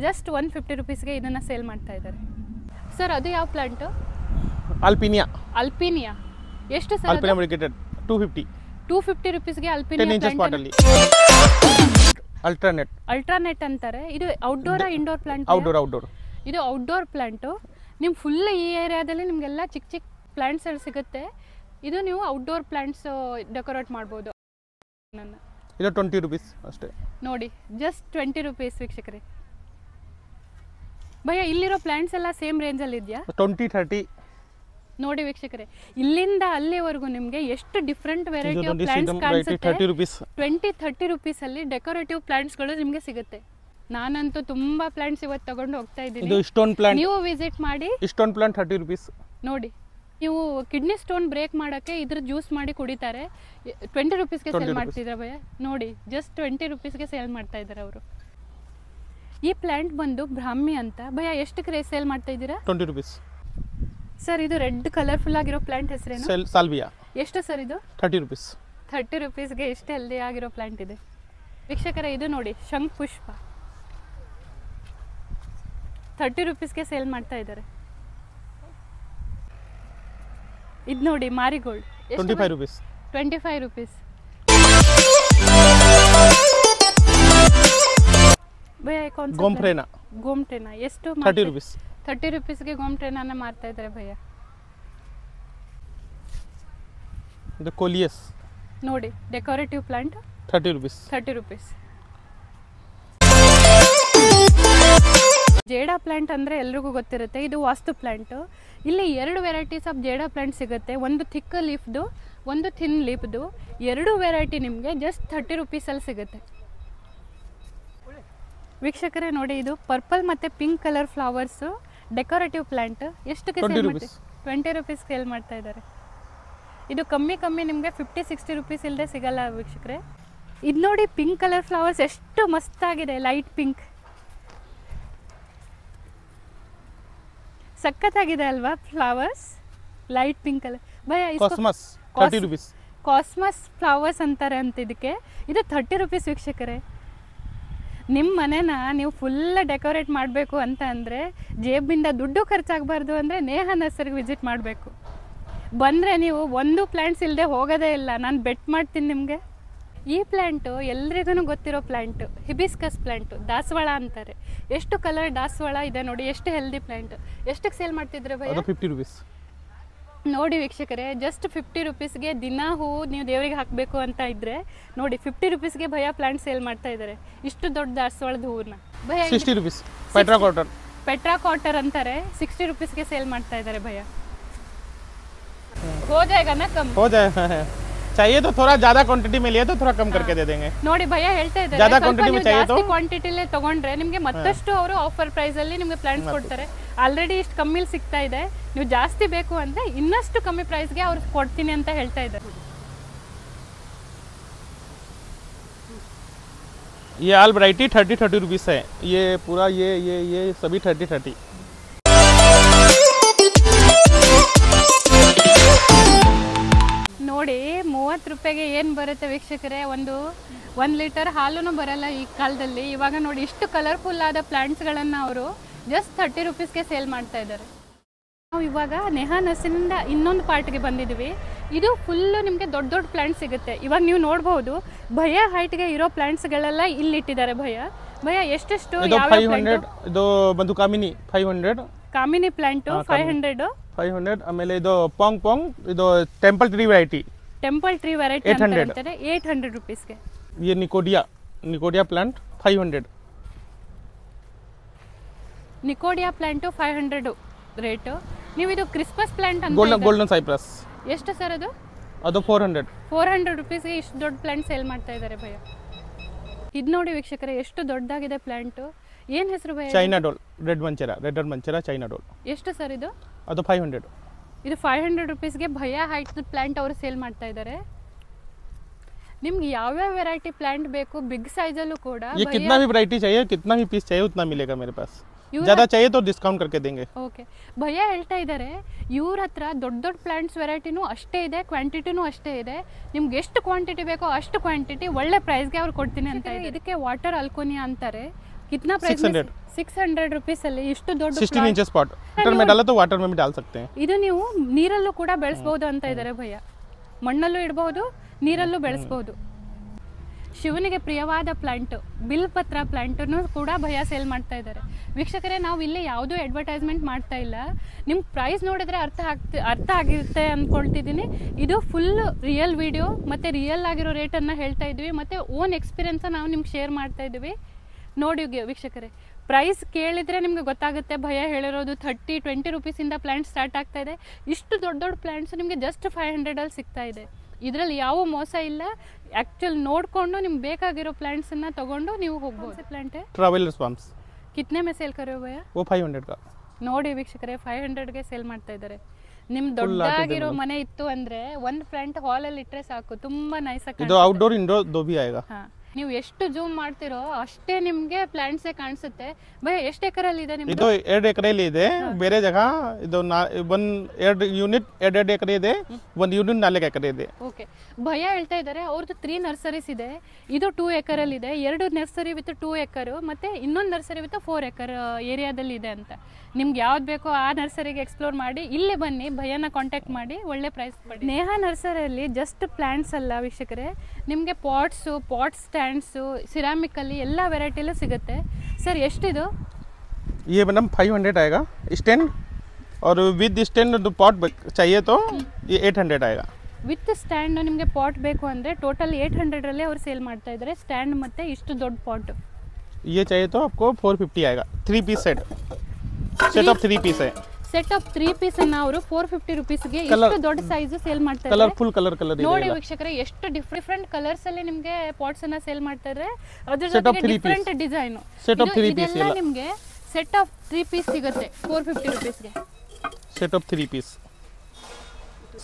ಜಸ್ಟ್ 150 ರೂಪೀಸ್ಗೆ ಇದನ್ನ ಸೇಲ್ ಮಾಡ್ತಾ ಇದ್ದಾರೆ. ಸರ್ ಅದು ಯಾವ ಪ್ಲಾಂಟ್? ಅಲ್ಪಿನಿಯಾ. ಎಷ್ಟು ಸರ್? 250 ರೂಪೀಸ್ಗೆ ಅಲ್ಪಿನಿಯಾ ಪ್ಲಾಂಟ್. ಅಲ್ಟ್ರಾನೆಟ್ ಅಂತಾರೆ. ಇದು ಔಟ್ಡೋರ್ ಇಂಡೋರ್ ಪ್ಲಾಂಟ್? ಔಟ್ಡೋರ್. ಇದು ಔಟ್ಡೋರ್ ಪ್ಲಾಂಟು. ನಿಮ್ ಫುಲ್ ಈ ಏರಿಯಾದಲ್ಲಿ ನಿಮ್ಗೆಲ್ಲ ಚಿಕ್ಕ ಪ್ಲಾಂಟ್ಸ್ ಸಿಗುತ್ತೆ. ಇದು ನೀವು ಔಟ್ಡೋರ್ ಪ್ಲಾಂಟ್ಸ್ ಡೆಕೋರೇಟ್ ಮಾಡ್ಬೋದು. ಇದು 20 ರೂಪೀಸ್ ಅಷ್ಟೇ. ನೋಡಿ ಜಸ್ಟ್ 20 ರೂಪೀಸ್ ವೀಕ್ಷಕರೇ. ಭಯ ಇಲ್ಲಿರೋ ಪ್ಲಾಂಟ್ಸ್ ಎಲ್ಲ ಸೇಮ್ ರೇಂಜಲ್ಲಿ ಇದೆಯಾ? 20-30 ನೋಡಿ ವೀಕ್ಷಕರೇ, ಇಲ್ಲಿಂದ ಅಲ್ಲಿವರೆಗೂ ನಿಮಗೆ ಎಷ್ಟು ಡಿಫ್ರೆಂಟ್ ವೆರೈಟಿ ಆಫ್ ಪ್ಲಾಂಟ್ಸ್ ಕಾಣಿಸುತ್ತೆ. 30 ರೂಪೀಸ್ 20-30 ರುಪೀಸಲ್ಲಿ ಡೆಕೋರೇಟಿವ್ ಪ್ಲಾಂಟ್ಸ್ಗಳು ನಿಮಗೆ ಸಿಗುತ್ತೆ. ನಾನಂತೂ ತುಂಬಾ ಪ್ಲಾಂಟ್ಸ್ ಇವತ್ತು ತಗೊಂಡು ಹೋಗ್ತಾ ಇದ್ದೀನಿ. ಇದು ಸ್ಟೋನ್ ಪ್ಲಾಂಟ್, ನೀವು ವಿಸಿಟ್ ಮಾಡಿ. Stone plant 30 rupees. ನೋಡಿ, ನೀವು ಕಿಡ್ನಿ ಸ್ಟೋನ್ ಬ್ರೇಕ್ ಮಾಡೋಕ್ಕೆ ಇದ್ರ ಜ್ಯೂಸ್ ಮಾಡಿ ಕುಡಿತಾರೆ. 20 ರುಪೀಸ್ಗೆ ಸೇಲ್ ಮಾಡ್ತಿದ್ದಾರೆ ಭಯ. ನೋಡಿ, ಜಸ್ಟ್ 20 ರುಪೀಸ್ಗೆ ಸೇಲ್ ಮಾಡ್ತಾ ಇದ್ದಾರೆ ಅವರು. ಈ ಪ್ಲಾಂಟ್ ಬಂದು ಬ್ರಾಹ್ಮಿ ಅಂತ. ಭಯ ಎಷ್ಟಕ್ಕೆ ಸೇಲ್ ಮಾಡ್ತಾ ಇದ್ದೀರಾ? 20 ರೂಪೀಸ್. ಸರ್, ಇದು ರೆಡ್ ಕಲರ್ಫುಲ್ ಆಗಿರೋ ಪ್ಲಾಂಟ್ ಹೆಸರೇನು? ಸಾಲ್ವಿಯಾ. ಎಷ್ಟು ಸರ್ ಇದು? 30 ರೂಪೀಸ್. 30 ರುಪೀಸ್ಗೆ ಎಷ್ಟು ಹೆಲ್ದಿ ಆಗಿರೋ ಪ್ಲಾಂಟ್ ಇದೆ ವೀಕ್ಷಕರೇ. ಇದು ನೋಡಿ, ಶಂಖ ಪುಷ್ಪ 30 ರುಪೀಸ್ಗೆ ಸೇಲ್ ಮಾಡ್ತಾ ಇದ್ದಾರೆ. ಇದು ನೋಡಿ, ಮಾರಿಗೋಲ್ಡ್ 25 ರೂಪೀಸ್. 25 ರುಪೀಸ್. ಗೋಮ್ಟ್ರೇನಾ ಎಷ್ಟು? 30 ರೂಪೀಸ್. 30 ರುಪೀಸ್ಗೆ ಗೋಮ್ಟ್ರೇನಾನ ಮಾರ್ತಾ ಇದ್ದಾರೆ ಭಯ್ಯ. ಇದು ಕೋಲಿಯಸ್ ನೋಡಿ, decorative plant 30 rupees. 30 rupees. Jade plant ಅಂದರೆ ಎಲ್ರಿಗೂ ಗೊತ್ತಿರುತ್ತೆ. ಇದು ವಾಸ್ತು ಪ್ಲಾಂಟು. ಇಲ್ಲಿ 2 ವೆರೈಟೀಸ್ ಆಫ್ ಜೇಡಾ ಪ್ಲಾಂಟ್ ಸಿಗುತ್ತೆ. ಒಂದು ಥಿಕ್ ಲೀಫ್ದು, ಒಂದು ಥಿನ್ ಲೀಫ್ದು. 2 ವೆರೈಟಿ ನಿಮಗೆ ಜಸ್ಟ್ 30 ರುಪೀಸಲ್ಲಿ ಸಿಗುತ್ತೆ. ವೀಕ್ಷಕರೇ ನೋಡಿ, ಇದು ಪರ್ಪಲ್ ಮತ್ತು pink colour flowers decorative plant. ಎಷ್ಟಕ್ಕೆ ಸೇಲ್ ಮಾಡ್ತೀವಿ? 20 ರುಪೀಸ್ ಸೇಲ್ ಮಾಡ್ತಾ ಇದ್ದಾರೆ. ಇದು ಕಮ್ಮಿ ನಿಮಗೆ 50-60 ರುಪೀಸ್ ಇಲ್ಲದೆ ಸಿಗಲ್ಲ ವೀಕ್ಷಕರೇ. ಇದು ನೋಡಿ, ಪಿಂಕ್ ಕಲರ್ ಫ್ಲವರ್ಸ್ ಎಷ್ಟು ಮಸ್ತಾಗಿದೆ. ಲೈಟ್ ಪಿಂಕ್ ಸಖತ್ತಾಗಿದೆ ಅಲ್ವಾ? Flowers light pink colour. ಭಯ ಕಾಸ್ಮಸ್ 30 ರೂಪೀಸ್. ಕಾಸ್ಮಸ್ ಫ್ಲವರ್ಸ್ ಅಂತಾರೆ ಅಂತ ಇದಕ್ಕೆ. ಇದು 30 ರುಪೀಸ್ ವೀಕ್ಷಕರೇ. ನಿಮ್ಮ ಮನೇನ ನೀವು ಫುಲ್ಲ ಡೆಕೋರೇಟ್ ಮಾಡಬೇಕು ಅಂತ ಅಂದರೆ, ಜೇಬಿಂದ ದುಡ್ಡು ಖರ್ಚಾಗಬಾರ್ದು ಅಂದರೆ ನೇಹ ನರ್ಸರಿಗೆ ವಿಸಿಟ್ ಮಾಡಬೇಕು. ಬಂದರೆ ನೀವು ಒಂದು ಪ್ಲ್ಯಾಂಟ್ಸ್ ಇಲ್ಲದೆ ಹೋಗೋದೇ ಇಲ್ಲ. ನಾನು ಬೆಟ್ ಮಾಡ್ತೀನಿ ನಿಮಗೆ. ಈ ಪ್ಲ್ಯಾಂಟು ಎಲ್ರಿಗೂ ಗೊತ್ತಿರೋ ಪ್ಲ್ಯಾಂಟು, ಹಿಬಿಸ್ಕಸ್ ಪ್ಲ್ಯಾಂಟು, ದಾಸವಾಳ ಅಂತಾರೆ. ಎಷ್ಟು ಕಲರ್ ದಾಸವಾಳ ಇದೆ ನೋಡಿ, ಎಷ್ಟು ಹೆಲ್ದಿ ಪ್ಲ್ಯಾಂಟ್. ಎಷ್ಟಕ್ಕೆ ಸೇಲ್ ಮಾಡ್ತಿದ್ರೆ ಭಯ? 50 ರೂಪೀಸ್. ನೋಡಿ ವೀಕ್ಷಕರೇ, ಜಸ್ಟ್ 50 ರುಪೀಸ್ಗೆ ದಿನ ಹೂವು ನೀವು ದೇವರಿಗೆ ಹಾಕಬೇಕು ಅಂತ ಇದ್ದರೆ ನೋಡಿ, 50 ರುಪೀಸ್ಗೆ ಭಯ ಪ್ಲಾಂಟ್ ಸೇಲ್ ಮಾಡ್ತಾ ಇದ್ದಾರೆ. ಇಷ್ಟು ದೊಡ್ಡ ದಾಸವಾಳದ ಹೂವನ್ನ ಭಯ 60 ರೂಪೀಸ್. ಪೆಟ್ರಾ ಕಾಟರ್, ಪೆಟ್ರಾ ಕಾಟರ್ ಅಂತಾರೆ. 60 ರುಪೀಸ್ಗೆ ಸೇಲ್ ಮಾಡ್ತಾ ಇದ್ದಾರೆ ಭಯ. हो जाएगा ना कम? हो जाएगा. चाहिए तो थोड़ा ज्यादा क्वांटिटी में लिए तो थोड़ा कम करके दे देंगे. ನೋಡಿ ಭಯ ಹೇಳ್ತಾ ಇದ್ದಾರೆ, ज्यादा क्वांटिटी में चाहिए तो ಕ್ವಾಂಟಿಟಿಲೇ ತಗೊಂಡ್ರೆ ನಿಮಗೆ ಮತ್ತಷ್ಟು ಅವರು ಆಫರ್ ಪ್ರೈಸ್ ಅಲ್ಲಿ ನಿಮಗೆ ಪ್ಲಾಂಟ್ಸ್ ಕೊಡ್ತಾರೆ. ಆಲ್ರೆಡಿ ಇಷ್ಟು ಕಮ್ಮಿಲಿ ಸಿಗ್ತಾ ಇದೆ. ನೀವು ಜಾಸ್ತಿ ಬೇಕು ಅಂದ್ರೆ ಇನ್ನಷ್ಟು ಕಮ್ಮಿ ಪ್ರೈಸ್ಗೆ ಅವ್ರು ಕೊಡ್ತೀನಿ ಅಂತ ಹೇಳ್ತಾ ಇದ್ದಾರೆ. ये आल वैरायटी 30 रुपीस है. ये पूरा ये सभी 30. ನೋಡಿ 30 ರೂಪಾಯಿಗೆ ಏನು ಬರುತ್ತೆ ವೀಕ್ಷಕರೇ? 1 ಲೀಟರ್ ಹಾಲೂ ಬರಲ್ಲ ಈ ಕಾಲದಲ್ಲಿ. ಇವಾಗ ನೋಡಿ, ಇಷ್ಟು ಕಲರ್ಫುಲ್ ಆದ ಪ್ಲಾಂಟ್ಸ್ಗಳನ್ನು ಅವರು ಜಸ್ಟ್ 30 ರುಪೀಸ್ಗೆ ಸೇಲ್ ಮಾಡ್ತಾ ಇದ್ದಾರೆ. ನಾವು ಇವಾಗ ನೇಹಾ ನರ್ಸರಿಯಿಂದ ಇನ್ನೊಂದು ಪಾರ್ಟ್ಗೆ ಬಂದಿದ್ದೀವಿ. ಇದು ಫುಲ್ಲು ನಿಮಗೆ ದೊಡ್ಡ ದೊಡ್ಡ ಪ್ಲಾಂಟ್ಸ್ ಸಿಗುತ್ತೆ. ಇವಾಗ ನೀವು ನೋಡ್ಬೋದು, ಭಯ ಹೈಟ್ಗೆ ಇರೋ ಪ್ಲಾಂಟ್ಸ್ಗಳೆಲ್ಲ ಇಲ್ಲಿ ಇಟ್ಟಿದ್ದಾರೆ. ಭಯ ಎಷ್ಟೆಷ್ಟು? ಇದು 500. ಇದು ಬಂದು ಕಾಮಿನಿ 500. ಕಾಮಿನಿ ಪ್ಲಾಂಟು 500. ಆಮೇಲೆ ಇದು ಪಾಂಗ್ ಇದು ಟೆಂಪಲ್ ಟ್ರೀ ವೆರೈಟಿ ಅಂತ ಹೇಳ್ತಾರೆ. 800 ರುಪೀಸ್ಗೆ. ये nicodia plant 500. Nicodia plant 500 rate. ನೀವು ಇದು ಕ್ರಿಸ್ಮಸ್ ಪ್ಲಾಂಟ್ ಅಂತ ಗೋಲ್ಡನ್ ಸೈಪ್ರಸ್ ಎಷ್ಟು ಸರ್ ಅದು? ಅದು 400 ರುಪೀಸ್ಗೆ ಇಷ್ಟು ದೊಡ್ಡ ಪ್ಲಾಂಟ್ ಸೇಲ್ ಮಾಡ್ತಾ ಇದ್ದಾರೆ ಭಯ. ಇದು ನೋಡಿ ವೀಕ್ಷಕರೇ, ಎಷ್ಟು ದೊಡ್ಡದಾಗಿದೆ ಪ್ಲಾಂಟು. ಏನು ಹೆಸರು ಭಯ? ಚೈನಾ ಡೋಲ್, ರೆಡ್ ಮಂಚೆರಾ ಚೈನಾ ಡೋಲ್. ಎಷ್ಟು ಸರ್ ಇದು? ಅದು 500. ಇದು 500 ರುಪೀಸ್ಗೆ ಭಯ ಹೈಟ್ ಪ್ಲಾಂಟ್ ಅವರು ಸೇಲ್ ಮಾಡ್ತಾ ಇದ್ದಾರೆ. ನಿಮ್ಗೆ ಯಾವ್ಯಾವ ವೆರೈಟಿ ಪ್ಲಾಂಟ್ ಬೇಕು, ಬಿಗ್ ಸೈಜಲ್ಲೂ ಕೂಡ. ये कितना भी वैरायटी चाहिए, कितना भी पीस चाहिए उतना मिलेगा मेरे पास. ज़्यादा चाहिए तो डिस्काउंट करके देंगे. ಓಕೆ. ಭಯ ಹೇಳ್ತಾ ಇದ್ದಾರೆ, ಇವ್ರ ಹತ್ರ ದೊಡ್ಡ ಪ್ಲಾಂಟ್ಸ್ ವೆರೈಟಿನೂ ಅಷ್ಟೇ ಇದೆ, ಕ್ವಾಂಟಿಟಿನೂ ಅಷ್ಟೇ ಇದೆ. ನಿಮ್ಗೆ ಎಷ್ಟು ಕ್ವಾಂಟಿಟಿ ಬೇಕೋ ಅಷ್ಟು ಕ್ವಾಂಟಿಟಿ ಒಳ್ಳೆ ಪ್ರೈಸ್ಗೆ ಅವ್ರು ಕೊಡ್ತೀನಿ ಅಂತ ಇದೆ. ಇದಕ್ಕೆ ವಾಟರ್ ಅಲ್ಕೋನಿಯಾ ಅಂತಾರೆ. कितना प्राइस? 600 रुपीस ಅಲ್ಲಿ ಇಷ್ಟು ದೊಡ್ಡ 16 इंचेस पॉट. वाटर में डाला तो वाटर में भी डाल सकते हैं. ಇದು ನೀವು ನೀರಲ್ಲೂ ಕೂಡ ಬೆಳೆಸಬಹುದು ಅಂತ ಇದ್ದಾರೆ ಭಯ. ಮಣ್ಣಲ್ಲೂ ಇಡಬಹುದು, ನೀರಲ್ಲೂ ಬೆಳೆಸಬಹುದು. ಶಿವನಿಗೆ ಪ್ರಿಯವಾದ ಪ್ಲಾಂಟ್ ಬಿಲ್ಪತ್ರ ಪ್ಲಾಂಟನ್ನು ಕೂಡ ಭಯ ಸೇಲ್ ಮಾಡ್ತಾ ಇದ್ದಾರೆ. ವೀಕ್ಷಕರೇ, ನಾವು ಇಲ್ಲಿ ಯಾವುದೂ ಅಡ್ವರ್ಟೈಸ್ಮೆಂಟ್ ಮಾಡ್ತಾ ಇಲ್ಲ. ನಿಮ್ಗೆ ಪ್ರೈಸ್ ನೋಡಿದ್ರೆ ಅರ್ಥ ಆಗಿರುತ್ತೆ ಅಂದ್ಕೊಳ್ತಿದ್ದೀನಿ. ಇದು ಫುಲ್ ರಿಯಲ್ ವಿಡಿಯೋ ಮತ್ತು ರಿಯಲ್ ಆಗಿರೋ ರೇಟನ್ನು ಹೇಳ್ತಾ ಇದ್ವಿ, ಮತ್ತು ಓನ್ ಎಕ್ಸ್ಪೀರಿಯನ್ಸ ನಾವು ನಿಮ್ಗೆ ಶೇರ್ ಮಾಡ್ತಾ ಇದ್ವಿ. ನೋಡಿ ವೀಕ್ಷಕರೇ, ಪ್ರೈಸ್ ಕೇಳಿದರೆ ನಿಮಗೆ ಗೊತ್ತಾಗುತ್ತೆ. ಭಯ ಹೇಳಿರೋದು 30-20 ರುಪೀಸಿಂದ ಪ್ಲ್ಯಾಂಟ್ ಸ್ಟಾರ್ಟ್ ಆಗ್ತಾ ಇದೆ. ಇಷ್ಟು ದೊಡ್ಡ ದೊಡ್ಡ ಪ್ಲ್ಯಾಂಟ್ಸು ನಿಮಗೆ ಜಸ್ಟ್ 500ಅಲ್ಲಿ ಸಿಗ್ತಾ ಇದೆ. ಇದರಲ್ಲಿ ಯಾವ ಮೋಸ ಇಲ್ಲ. ಆ್ಯಕ್ಚುಲಿ ನೋಡಿಕೊಂಡು ನಿಮ್ಗೆ ಬೇಕಾಗಿರೋ ಪ್ಲ್ಯಾಂಟ್ಸನ್ನು ತೊಗೊಂಡು ನೀವು ಹೋಗ್ಬೋದು. ಪ್ಲ್ಯಾಂಟ್ ट्रैवलर्स पाम्स कितने में सेल कर रहे हो भैया? वो 500 का. ನೋಡಿ ವೀಕ್ಷಕರೇ, 500ಗೆ ಸೇಲ್ ಮಾಡ್ತಾ ಇದ್ದಾರೆ. ನಿಮ್ಮ ದೊಡ್ಡದಾಗಿರೋ ಮನೆ ಇತ್ತು ಅಂದರೆ ಒಂದು ಪ್ಲ್ಯಾಂಟ್ ಹಾಲಲ್ಲಿ ಇಟ್ಟರೆ ಸಾಕು, ತುಂಬ ನೈಸಾಗಿ. ಇದು ಔಟ್ಡೋರ್ ಇಂಡೋರ್ ದೋ भी आएगा. ಹಾಂ, ನೀವು ಎಷ್ಟು ಜೂಮ್ ಮಾಡ್ತಿರೋ ಅಷ್ಟೇ ನಿಮಗೆ ಪ್ಲಾಂಟ್ಸೇ ಕಾಣಿಸುತ್ತೆ. ಭಯ ಎಷ್ಟು ಎಕರಲ್ಲಿ ಇದೆ ನಿಮ್ದು? ಇದು 2 ಎಕರೆಯಲ್ಲಿ ಇದೆ. ಬೇರೆ ಜಾಗ ಇದು 2 ಯೂನಿಟ್ 2 ಎಕರೆ ಇದೆ, 1 ಯೂನಿಟ್ 4 ಎಕರೆ ಇದೆ. ಓಕೆ, ಭಯ ಹೇಳ್ತಾ ಇದ್ದಾರೆ ಅವ್ರದ್ದು 3 ನರ್ಸರೀಸ್ ಇದೆ. ಇದು 2 ಎಕರಲ್ಲಿ ಇದೆ, 2 ನರ್ಸರಿ ವಿತ್ 2 ಎಕರು, ಮತ್ತು ಇನ್ನೊಂದು ನರ್ಸರಿ ವಿತ್ 4 ಎಕರ್ ಏರಿಯಾದಲ್ಲಿ ಇದೆ ಅಂತ. ನಿಮ್ಗೆ ಯಾವ್ದು ಬೇಕೋ ಆ ನರ್ಸರಿಗೆ ಎಕ್ಸ್ಪ್ಲೋರ್ ಮಾಡಿ ಇಲ್ಲೇ ಬನ್ನಿ, ಭಯನ ಕಾಂಟ್ಯಾಕ್ಟ್ ಮಾಡಿ, ಒಳ್ಳೆ ಪ್ರೈಸ್ ಪಡಿ. ನೇಹಾ ನರ್ಸರಿಯಲ್ಲಿ ಜಸ್ಟ್ ಪ್ಲ್ಯಾಂಟ್ಸ್ ಅಲ್ಲ ವೀಕ್ಷಕರೇ, ನಿಮಗೆ ಪಾಟ್ಸು, ಪಾಟ್ ಸ್ಟ್ಯಾಂಡ್ಸು, ಸಿರಾಮಿಕಲ್ಲಿ ಎಲ್ಲ ವೆರೈಟಿಲೂ ಸಿಗುತ್ತೆ. ಸರ್ ಎಷ್ಟಿದು? ये मैडम 500 आएगा स्टैंड, और विद स्टैंड पॉट चाहिए तो ये 800 आएगा. ವಿತ್ ಸ್ಟ್ಯಾಂಡ್ ನಿಮಗೆ ಪಾಟ್ ಬೇಕು ಅಂದರೆ ಟೋಟಲ್ 800ರಲ್ಲೇ ಅವ್ರು ಸೇಲ್ ಮಾಡ್ತಾ ಇದ್ದಾರೆ, ಸ್ಟ್ಯಾಂಡ್ ಮತ್ತು ಇಷ್ಟು ದೊಡ್ಡ ಪಾಟ್. ये चाहिए तो आपको 450 आएगा. 3 पीस सेट ऑफ 3 पीस है. ಸೆಟ್ ಆಫ್ 3 ಪೀಸನ್ನು ಅವರು 450 ರುಪೀಸ್ಗೆ ಇಷ್ಟು ದೊಡ್ಡ ಸೈಜು ಸೇಲ್ ಮಾಡ್ತಾ ಇದ್ದಾರೆ. ಕಲರ್ಫುಲ್ ಕಲರ್ ನೋಡಿ ವೀಕ್ಷಕರೇ, ಎಷ್ಟು ಡಿಫ್ರೆಂಟ್ ಕಲರ್ಸ್ ಅಲ್ಲಿ ನಿಮಗೆ ಪಾಟ್ಸ್ ಅನ್ನ ಸೇಲ್ ಮಾಡ್ತಾ ಇದ್ದಾರೆ. ಅದ್ರ ಜೊತೆಗೆ ಡಿಫ್ರೆಂಟ್ ಡಿಸೈನ್. ಇದೆಲ್ಲ ನಿಮಗೆ ಸೆಟ್ ಆಫ್ 3 ಪೀಸ್ ಸಿಗುತ್ತೆ 450 ರುಪೀಸ್ಗೆ. Set of 3 piece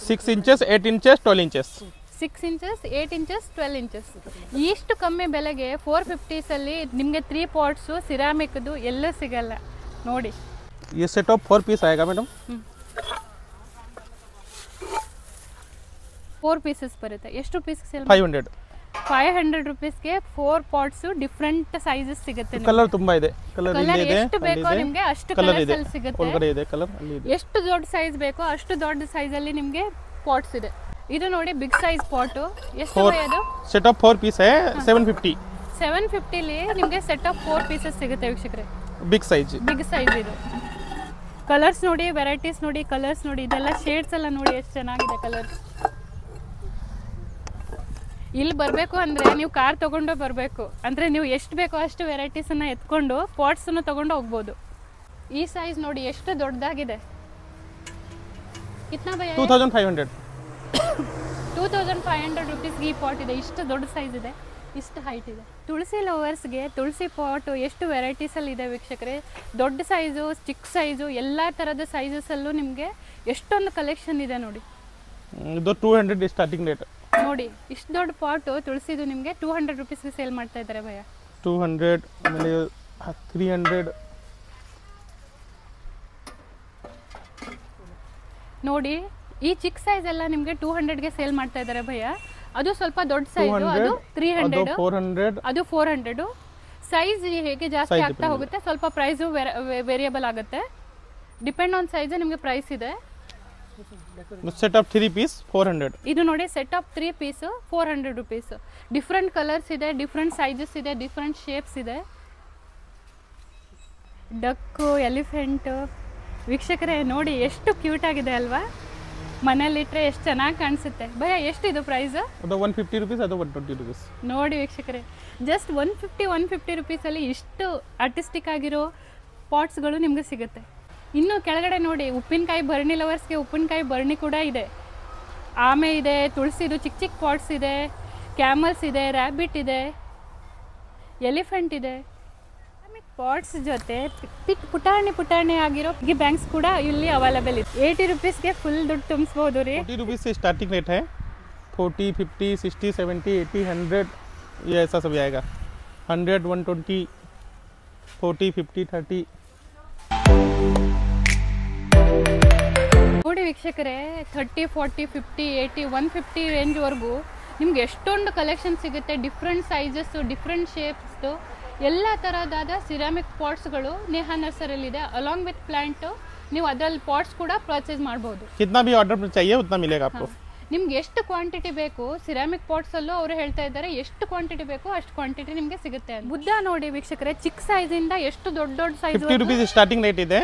6 inches 8 inches 12 inches 6 inches 8 inches 12 inches. ಇಷ್ಟು ಕಮ್ಮಿ ಬೆಲೆಗೆ 450 ಅಲ್ಲಿ ನಿಮಗೆ 3 ಪಾಟ್ಸು ಸಿರಾಮಿಕ್ದು ಎಲ್ಲ ಸಿಗಲ್ಲ ನೋಡಿ. ये सेट ऑफ 4 पीस आएगा मैडम. 4 ಪೀಸಸ್ ಬರುತ್ತೆ. ಎಷ್ಟು ಪೀಸ್ ಸೇಲ್? 500 ರುಪೀಸ್ಗೆ 4 ಪಾಟ್ಸ್ ಡಿಫ್ರೆಂಟ್ ಸೈಜಸ್ ಸಿಗುತ್ತೆ. ಕಲರ್ ತುಂಬಾ ಇದೆ. ಕಲರ್ ಎಷ್ಟು ಬೇಕೋ ನಿಮಗೆ ಅಷ್ಟು ಕಲರ್ಸ್ ಅಲ್ಲಿ ಸಿಗುತ್ತೆ. ಒಳಗಡೆ ಇದೆ ಕಲರ್, ಅಲ್ಲಿ ಇದೆ. ಎಷ್ಟು ದೊಡ್ಡ ಸೈಜ್ ಬೇಕೋ ಅಷ್ಟು ದೊಡ್ಡ ಸೈಜ್ ಅಲ್ಲಿ ನಿಮಗೆ ಪಾಟ್ಸ್ ಇದೆ. ಇದು ನೋಡಿ ಬಿಗ್ ಸೈಜ್ ಪಾಟ್. ಎಷ್ಟು ಅದು? ಸೆಟ್ ಆಫ್ 4 ಪೀಸ್ है 750. 750 ಲಿ ನಿಮಗೆ ಸೆಟ್ ಆಫ್ 4 ಪೀಸಸ್ ಸಿಗುತ್ತೆ ವೀಕ್ಷಕರೇ. ಬಿಗ್ ಸೈಜ್ ಇದು. ಕಲರ್ಸ್ ನೋಡಿ, ವೆರೈಟೀಸ್ ನೋಡಿ, ಕಲರ್ಸ್ ನೋಡಿ, ಇದೆಲ್ಲ ಶೇಡ್ಸ್ ಎಲ್ಲ ನೋಡಿ ಎಷ್ಟು ಚೆನ್ನಾಗಿದೆ ಕಲರ್ಸ್. ಇಲ್ಲಿ ಬರಬೇಕು ಅಂದರೆ ನೀವು ಕಾರ್ ತೊಗೊಂಡು ಬರಬೇಕು. ಅಂದರೆ ನೀವು ಎಷ್ಟು ಬೇಕೋ ಅಷ್ಟು ವೆರೈಟೀಸನ್ನು ಎತ್ಕೊಂಡು ಪಾಟ್ಸನ್ನು ತೊಗೊಂಡು ಹೋಗ್ಬೋದು. ಈ ಸೈಜ್ ನೋಡಿ ಎಷ್ಟು ದೊಡ್ಡದಾಗಿದೆ. ಕಿತ್ನಾ ಭಯ? 2500 ರುಪೀಸ್ಗೆ ಈ ಪಾಟ್ ಇದೆ. ಇಷ್ಟು ದೊಡ್ಡ ಸೈಜ್ ಇದೆ, ಇಷ್ಟು ಹೈಟ್ ಇದೆ. ತುಳಸಿ ಲವರ್ಸ್ಗೆ ತುಳಸಿ ಪಾಟು ಎಷ್ಟು ವೆರೈಟೀಸಲ್ಲಿ ಇದೆ ವೀಕ್ಷಕರೇ. ದೊಡ್ಡ ಸೈಜು, ಚಿಕ್ಕ ಸೈಜು, ಎಲ್ಲ ಥರದ ಸೈಜಸಲ್ಲೂ ನಿಮಗೆ ಎಷ್ಟೊಂದು ಕಲೆಕ್ಷನ್ ಇದೆ ನೋಡಿ. ಇದು 200 ಸ್ಟಾರ್ಟಿಂಗ್ ರೇಟ್ ನೋಡಿ. ಇಷ್ಟು ದೊಡ್ಡ ಪಾಟು ತುಳಸಿದು ನಿಮಗೆ 200 ರುಪೀಸ್ಗೆ ಸೇಲ್ ಮಾಡ್ತಾ ಇದ್ದಾರೆ ಭಯ. 200 ಆಮೇಲೆ 300 ನೋಡಿ. ಈ ಚಿಕ್ಕ ಸೈಜ್ ಎಲ್ಲ ನಿಮಗೆ 200ಗೆ ಸೇಲ್ ಮಾಡ್ತಾ ಇದ್ದಾರೆ ಭಯ. ಅದು ಸ್ವಲ್ಪ ದೊಡ್ಡ ಸೈಜ್, ಅದು 300, ಅದು 400. ಸೈಜ್ ಹೇಗೆ ಜಾಸ್ತಿ ಆಗ್ತಾ ಹೋಗುತ್ತೆ ಸ್ವಲ್ಪ ಪ್ರೈಸು ವೇರಿಯಬಲ್ ಆಗುತ್ತೆ. ಡಿಪೆಂಡ್ ಆನ್ ಸೈಜ್ ನಿಮಗೆ ಪ್ರೈಸ್ ಇದೆ. Set of 3 piece 400. ಇದು ನೋಡಿ set of 3 piece 400 rupees. Different colours ಇದೆ, ಡಿಫ್ರೆಂಟ್ ಸೈಜಸ್ ಇದೆ, ಡಿಫ್ರೆಂಟ್ ಶೇಪ್ಸ್ ಇದೆ. ಡಕ್ಕು, ಎಲಿಫೆಂಟು ವೀಕ್ಷಕರೇ ನೋಡಿ ಎಷ್ಟು ಕ್ಯೂಟ್ ಆಗಿದೆ ಅಲ್ವಾ. ಮನೇಲಿಟ್ಟರೆ ಎಷ್ಟು ಚೆನ್ನಾಗಿ ಕಾಣಿಸುತ್ತೆ. ಭಯ ಎಷ್ಟಿದು ಪ್ರೈಸ್? ಅದು 150 ರುಪೀಸ್, ಅದು 120 ರುಪೀಸ್. ನೋಡಿ ವೀಕ್ಷಕರೇ, ಜಸ್ಟ್ 150 ರುಪೀಸಲ್ಲಿ ಇಷ್ಟು ಆರ್ಟಿಸ್ಟಿಕ್ ಆಗಿರೋ ಪಾಟ್ಸ್ಗಳು ನಿಮಗೆ ಸಿಗುತ್ತೆ. ಇನ್ನು ಕೆಳಗಡೆ ನೋಡಿ, ಉಪ್ಪಿನಕಾಯಿ ಭರಣಿ ಲವರ್ಸ್ಗೆ ಉಪ್ಪಿನಕಾಯಿ ಭರಣಿ ಕೂಡ ಇದೆ. ಆಮೆ ಇದೆ, ತುಳಸಿದು ಚಿಕ್ಕ ಚಿಕ್ಕ ಪಾಟ್ಸ್ ಇದೆ, ಕ್ಯಾಮಲ್ಸ್ ಇದೆ, ರ್ಯಾಬಿಟ್ ಇದೆ, ಎಲಿಫೆಂಟ್ ಇದೆ. ಪಾಟ್ಸ್ ಜೊತೆ ಪುಟಾಣಿ ಆಗಿರೋ ಪಿಗ್ಗಿ ಬ್ಯಾಂಕ್ಸ್ ಕೂಡ ಇಲ್ಲಿ ಅವೈಲೇಬಲ್ ಇದೆ. 80 ರುಪೀಸ್ಗೆ ಫುಲ್ ದುಡ್ಡು ತುಂಬಿಸ್ಬೋದು ರೀ. 40 रुपीस से स्टार्टिंग रेट है. 40, 50, 60, 70, 80, 100 ये ऐसा सब आएगा. 100, 120, 40, 50, 30. ನೋಡಿ ವೀಕ್ಷಕರೇ, 30, 40, 50, 80, 150 ರೇಂಜ್ವರೆಗೂ ನಿಮ್ಗೆ ಎಷ್ಟೊಂದು ಕಲೆಕ್ಷನ್ ಸಿಗುತ್ತೆ. ಡಿಫ್ರೆಂಟ್ ಸೈಜಸ್ಸು, ಡಿಫ್ರೆಂಟ್ ಶೇಪ್ಸ್ದು ಎಲ್ಲ ಥರದಾದ ಸಿರಾಮಿಕ್ ಪಾಟ್ಸ್ಗಳು ನೇಹಾ ನರ್ಸರಿಯಲ್ಲಿದೆ. ಅಲಾಂಗ್ ವಿತ್ ಪ್ಲಾಂಟು ನೀವು ಅದರಲ್ಲಿ ಪಾಟ್ಸ್ ಕೂಡ ಪರ್ಚೇಸ್ ಮಾಡ್ಬೋದು. कितना भी ऑर्डर चाहिए उतना मिलेगा आपको. ನಿಮ್ಗೆ ಎಷ್ಟು ಕ್ವಾಂಟಿಟಿ ಬೇಕು ಸಿರಾಮಿಕ್ ಪಾಟ್ಸಲ್ಲೂ ಅವರು ಹೇಳ್ತಾ ಇದ್ದಾರೆ, ಎಷ್ಟು ಕ್ವಾಂಟಿಟಿ ಬೇಕು ಅಷ್ಟು ಕ್ವಾಂಟಿಟಿ ನಿಮಗೆ ಸಿಗುತ್ತೆ. ಬುದ್ಧ ನೋಡಿ ವೀಕ್ಷಕರೇ, ಚಿಕ್ಕ ಸೈಜಿಂದ ಎಷ್ಟು ದೊಡ್ಡ ದೊಡ್ಡ ಸೈಜ್. 50 रुपीस ಸ್ಟಾರ್ಟಿಂಗ್ ರೇಟ್ ಇದೆ.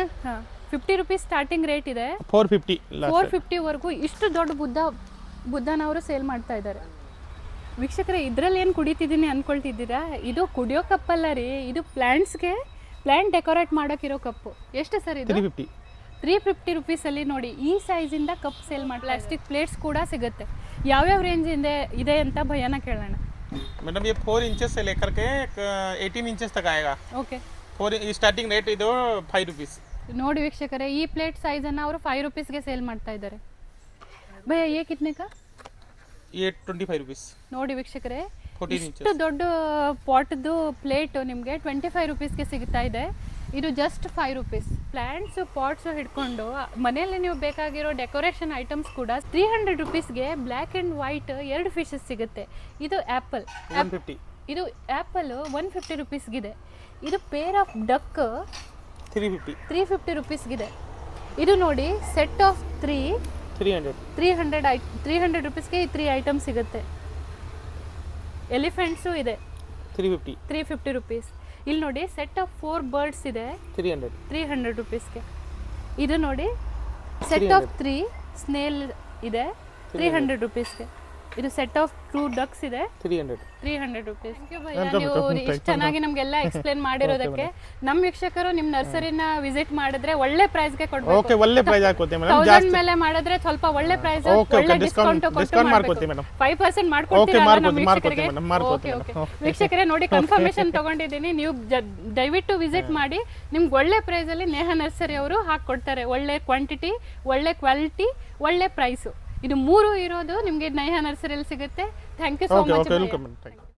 50 ರುಪೀಸ್ ಸ್ಟಾರ್ಟಿಂಗ್ ರೇಟ್ ಇದೆ. 450 ವರೆಗೂ ಇಷ್ಟು ದೊಡ್ಡ ಬುದ್ಧನವರು ಸೇಲ್ ಮಾಡ್ತಾ ಇದ್ದಾರೆ. ವೀಕ್ಷಕರೇ, ಇದರಲ್ಲಿ ಏನು ಕುಡಿತಿದ್ದೀನಿ ಅಂದ್ಕೊಳ್ತಿದ್ದೀರಾ? ಇದು ಕುಡಿಯೋ ಕಪ್ಪಲ್ಲ ರೀ, ಇದು ಪ್ಲ್ಯಾಂಟ್ಸ್ಗೆ ಪ್ಲ್ಯಾಂಟ್ ಡೆಕೋರೇಟ್ ಮಾಡೋಕ್ಕಿರೋ ಕಪ್ಪು ಎಷ್ಟು ಸರ್ ಇದು? 350. 350 ರುಪೀಸಲ್ಲಿ ನೋಡಿ ಈ ಸೈಜಿಂದ ಕಪ್ ಸೇಲ್ ಮಾಡಿ. ಪ್ಲಾಸ್ಟಿಕ್ ಪ್ಲೇಟ್ಸ್ ಕೂಡ ಸಿಗುತ್ತೆ. ಯಾವ್ಯಾವ ರೇಂಜಿಂದ ಇದೆ ಅಂತ ಭಯನ ಕೇಳೋಣ. मैडम ये 4 इंचेस से लेकर के 18 इंचेस तक आएगा. ಓಕೆ, 4 स्टार्टिंग रेट ಇದು 5 रुपीस. ನೋಡಿ ವೀಕ್ಷಕರೇ, ಈ ಪ್ಲೇಟ್ ಸೈಜನ್ನು ಅವರು 5 ರುಪೀಸ್ಗೆ ಸೇಲ್ ಮಾಡ್ತಾ ಇದ್ದಾರೆ. ಭಯ ಏ ಕಿತ್ನೆ ಕಾ? ये 25 रुपीस. ನೋಡಿ ವೀಕ್ಷಕರೇ, 14 ಇಷ್ಟು इंचेस. ದೊಡ್ಡ ಪಾಟ್ದು ಪ್ಲೇಟು ನಿಮಗೆ 25 ರುಪೀಸ್ಗೆ ಸಿಗ್ತಾ ಇದೆ. ಇದು ಜಸ್ಟ್ 5 ರುಪೀಸ್. ಪ್ಲ್ಯಾಂಟ್ಸು ಪಾಟ್ಸು ಹಿಡ್ಕೊಂಡು ಮನೆಯಲ್ಲಿ ನೀವು ಬೇಕಾಗಿರೋ ಡೆಕೋರೇಷನ್ ಐಟಮ್ಸ್ ಕೂಡ 300 ರುಪೀಸ್ಗೆ ಬ್ಲ್ಯಾಕ್ ಆ್ಯಂಡ್ ವೈಟ್ 2 ಫಿಶಸ್ ಸಿಗುತ್ತೆ. ಇದು ಆ್ಯಪಲ್ 150. ಇದು ಆ್ಯಪಲ್ 150 ರುಪೀಸ್ಗಿದೆ. ಇದು ಪೇರ್ ಆಫ್ ಡಕ್ 350. 350 ರುಪೀಸ್ಗಿದೆ. ಇದು ನೋಡಿ ಸೆಟ್ ಆಫ್ 300. 300 ರುಪೀಸ್ಗೆ ಈ 3 ಐಟಮ್ ಸಿಗುತ್ತೆ. ಎಲಿಫೆಂಟ್ಸು ಇದೆ 350 ರುಪೀಸ್. ಇಲ್ಲಿ ನೋಡಿ ಸೆಟ್ ಆಫ್ 4 ಬರ್ಡ್ಸ್ ಇದೆ 300 ರುಪೀಸ್ಗೆ. ಇದು ನೋಡಿ ಸೆಟ್ ಆಫ್ 3 ಸ್ನೇಲ್ ಇದೆ 300 ರುಪೀಸ್ಗೆ. ಇದು ಸೆಟ್ ಆಫ್ 2 ಡಕ್ಸ್ ಇದೆ 300 ರುಪೀಸ್. ನೀವು ಇಷ್ಟು ಚೆನ್ನಾಗಿ ನಮಗೆಲ್ಲ ಎಕ್ಸ್ಪ್ಲೇನ್ ಮಾಡಿರೋದಕ್ಕೆ. ನಮ್ಮ ವೀಕ್ಷಕರು ನಿಮ್ಮ ನರ್ಸರಿನ ವಿಸಿಟ್ ಮಾಡಿದ್ರೆ ಒಳ್ಳೆ ಪ್ರೈಸ್ಗೆ ಕೊಡ್ಬೇಕು. ಓಕೆ, ಒಳ್ಳೆ ಪ್ರೈಸ್ ಹಾಕೋತೀವಿ ಮೇಡಮ್. 1000 ಮೇಲೆ ಮಾಡಿದ್ರೆ ಸ್ವಲ್ಪ ಒಳ್ಳೆ ಪ್ರೈಸ್, ಒಳ್ಳೆ ಡಿಸ್ಕೌಂಟ್ ಮಾಡ್ಕೊತೀವಿ ಮೇಡಮ್. 5% ಮಾಡ್ಕೊಡ್ತೀರಾ ನಮ್ಮ ವೀಕ್ಷಕರಿಗೆ? ಓಕೆ ಓಕೆ ವೀಕ್ಷಕರೇ, ನೋಡಿ ಕನ್ಫರ್ಮೇಶನ್ ತಗೊಂಡಿದ್ದೀನಿ. ನೀವು ದಯವಿಟ್ಟು ವಿಸಿಟ್ ಮಾಡಿ. ನಿಮ್ಗೆ ಒಳ್ಳೆ ಪ್ರೈಸಲ್ಲಿ ನೇಹಾ ನರ್ಸರಿ ಅವರು ಹಾಕ್ಕೊಡ್ತಾರೆ. ಒಳ್ಳೆ ಕ್ವಾಂಟಿಟಿ, ಒಳ್ಳೆ ಕ್ವಾಲಿಟಿ, ಒಳ್ಳೆ ಪ್ರೈಸು. ಇದು 3 ಇರೋದು ನಿಮಗೆ ನೇಹಾ ನರ್ಸರಿಯಲ್ಲಿ ಸಿಗುತ್ತೆ. Thank you so much.